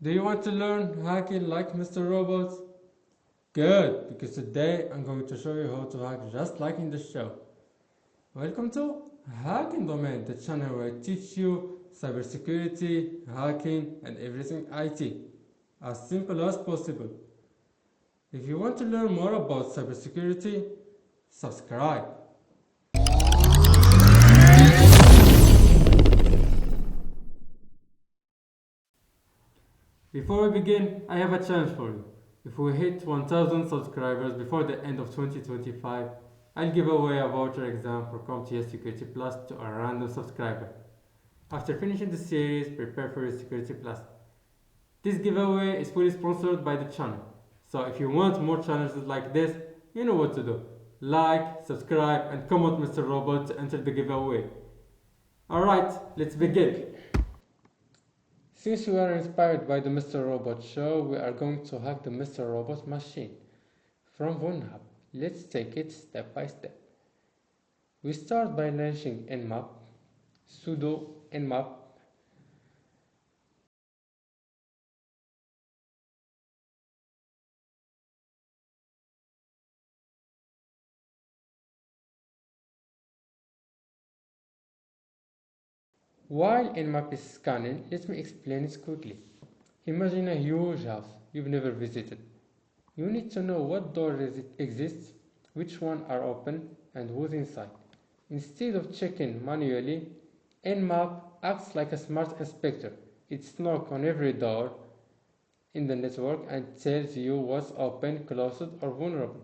Do you want to learn hacking like Mr. Robot? Good, because today I'm going to show you how to hack just like in the show. Welcome to Hacking Domain, the channel where I teach you cybersecurity, hacking, and everything IT as simple as possible. If you want to learn more about cybersecurity, subscribe. Before we begin, I have a challenge for you. If we hit 1000 subscribers before the end of 2025, I'll give away a voucher exam for CompTIA Security Plus to a random subscriber. After finishing the series, prepare for your Security Plus. This giveaway is fully sponsored by the channel. So if you want more challenges like this, you know what to do. Like, subscribe, and comment Mr. Robot to enter the giveaway. Alright, let's begin. Since we are inspired by the Mr. Robot show, we are going to hack the Mr. Robot machine from Vulnhub. Let's take it step by step. We start by launching nmap, sudo nmap. While nmap is scanning, let me explain it quickly. Imagine a huge house you've never visited. You need to know what doors exist, which ones are open, and who's inside. Instead of checking manually, nmap acts like a smart inspector. It knocks on every door in the network and tells you what's open, closed, or vulnerable.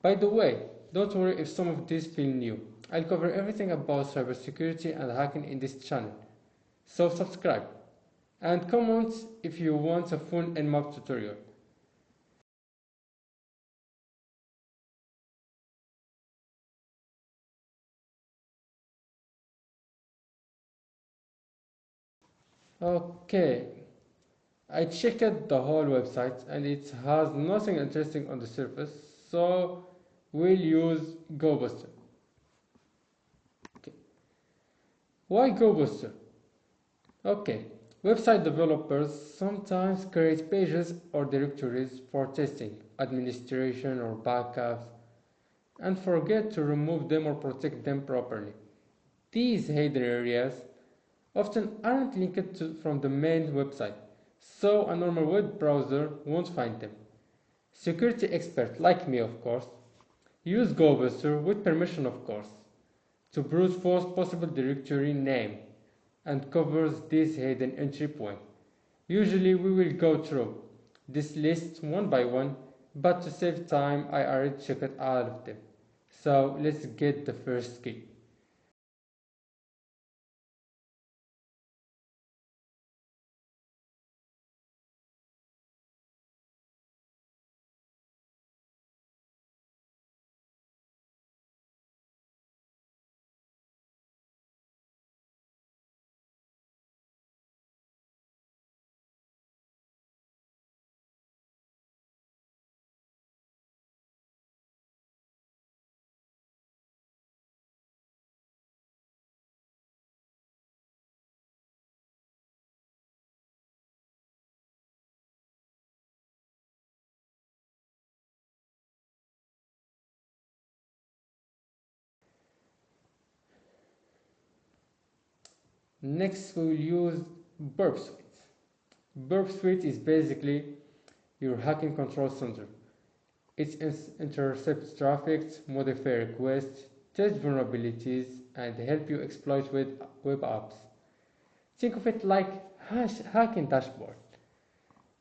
By the way, don't worry if some of these feel new. I'll cover everything about cybersecurity and hacking in this channel. So subscribe and comment if you want a full nmap tutorial. Okay, I checked the whole website and it has nothing interesting on the surface, so we'll use GoBuster. Okay. Why GoBuster? Okay, website developers sometimes create pages or directories for testing, administration, or backups, and forget to remove them or protect them properly. These hidden areas often aren't linked from the main website, so a normal web browser won't find them. Security experts like me, of course, use GoBuster with permission, of course, to brute force possible directory name and covers this hidden entry point. Usually we will go through this list one by one, but to save time I already checked all of them. So let's get the first key. Next we will use Burp Suite. Burp Suite is basically your hacking control center. It intercepts traffic, modify requests, test vulnerabilities, and help you exploit web apps. Think of it like hacking dashboard.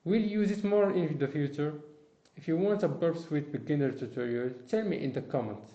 We'll use it more in the future. If you want a Burp Suite beginner tutorial, tell me in the comments.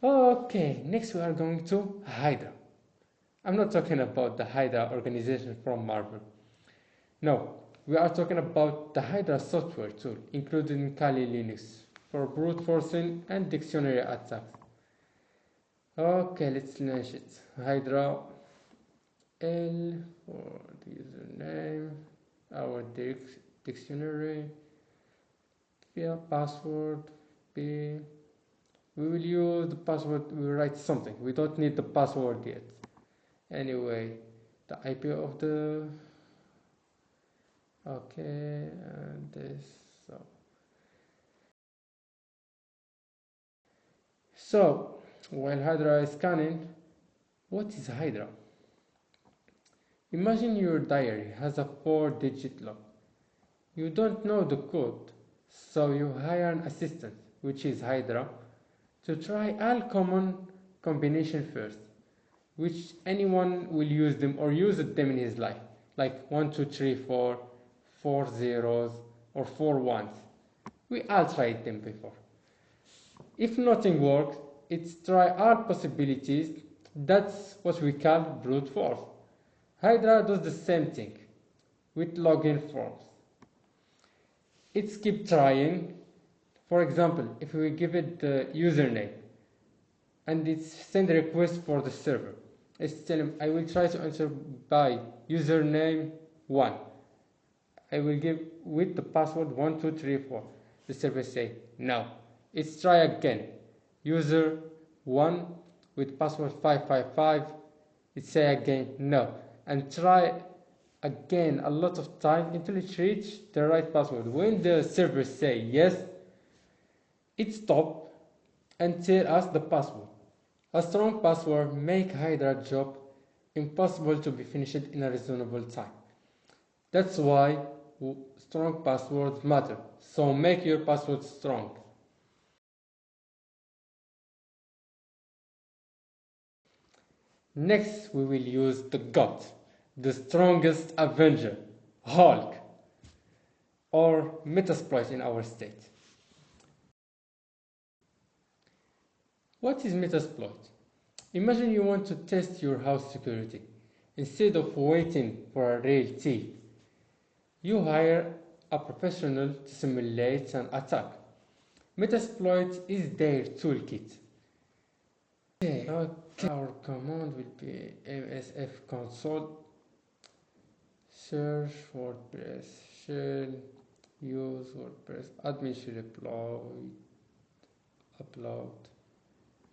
Okay, next we are going to Hydra. I'm not talking about the Hydra organization from Marvel. No, we are talking about the Hydra software tool, including Kali Linux, for brute forcing and dictionary attacks. Okay, let's launch it. Hydra L for the username, our dictionary, via password P. We will use the password, we will write something. We don't need the password yet. Anyway, the IP of the, okay, and this, so while Hydra is scanning, what is Hydra? Imagine your diary has a 4-digit log. You don't know the code, so you hire an assistant, which is Hydra, to try all common combination first, which anyone will use them or use them in his life, like 1, 2, 3, 4, 4 zeros, or 4 ones. We all tried them before. If nothing works, it's try all possibilities. That's what we call brute force. Hydra does the same thing with login forms. It's keep trying. For example, if we give it the username and it's send a request for the server, it's tell him I will try to answer by username 1. I will give with the password 1, 2, 3, 4. The server say no. It's try again. User 1 with password 555. It say again no. And try again a lot of time until it reach the right password. When the server say yes, it stop and tell us the password. A strong password make Hydra job impossible to be finished in a reasonable time. That's why strong passwords matter. So make your password strong. Next, we will use the God, the strongest Avenger, Hulk, or Metasploit in our state. What is Metasploit? Imagine you want to test your house security. Instead of waiting for a real thief, you hire a professional to simulate an attack. Metasploit is their toolkit. Okay, our command will be msf console search WordPress shell use WordPress admin should upload.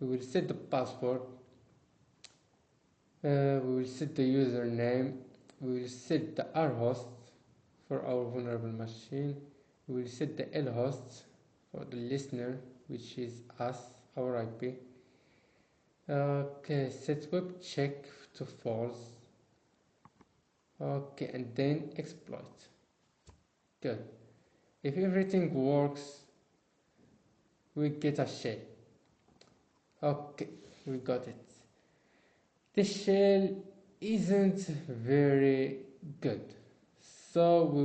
We will set the password. We will set the username. We will set the R host for our vulnerable machine. We will set the L host for the listener, which is us, our IP. Okay, set web check to false. Okay, and then exploit. Good. If everything works, we get a shell. Okay, we got it. The shell isn't very good, so we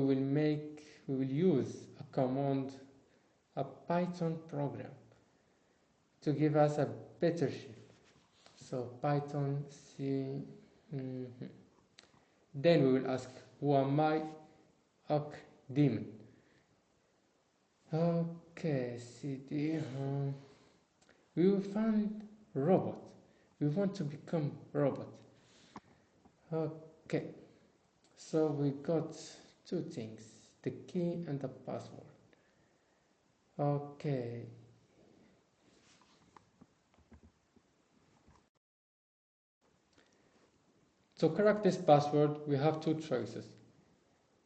will use a command, a Python program, to give us a better shell. So Python C. Then we will ask who am I? Ok, daemon. Okay, cd. We will find robot. We want to become robot. Okay, so we got two things, the key and the password. Okay. To crack this password, we have two choices.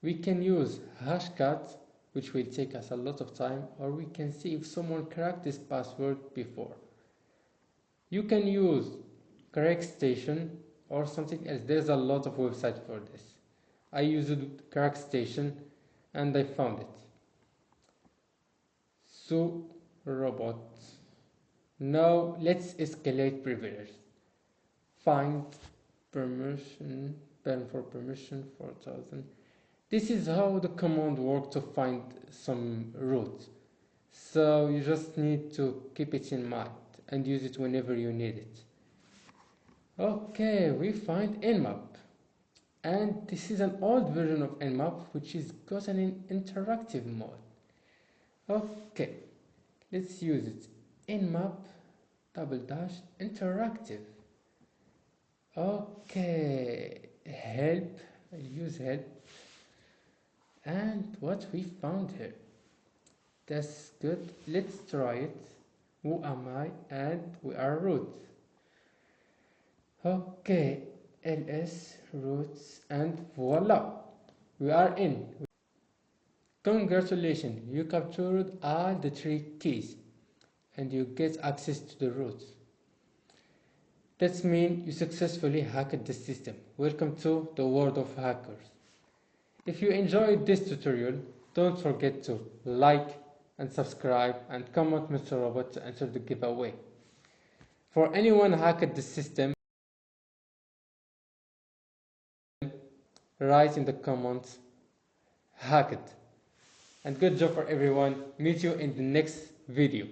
We can use hashcat, which will take us a lot of time, or we can see if someone cracked this password before. You can use CrackStation or something else. There's a lot of websites for this. I used CrackStation and I found it. So robot. Now let's escalate privilege. Find permission, ban for permission 4000. This is how the command works to find some root. So you just need to keep it in mind and use it whenever you need it. Okay, we find Nmap, and this is an old version of Nmap which is gotten in interactive mode. Okay, let's use it. Nmap -- interactive. Okay, help. I'll use help. And what we found here. That's good. Let's try it. Who am I? And we are root. Okay, ls roots, and voila, we are in. Congratulations, you captured all the 3 keys and you get access to the roots. That means you successfully hacked the system. Welcome to the world of hackers. If you enjoyed this tutorial, don't forget to like and subscribe and comment Mr.Robot to enter the giveaway. For anyone hacked the system, write in the comments hacked. And good job for everyone. Meet you in the next video.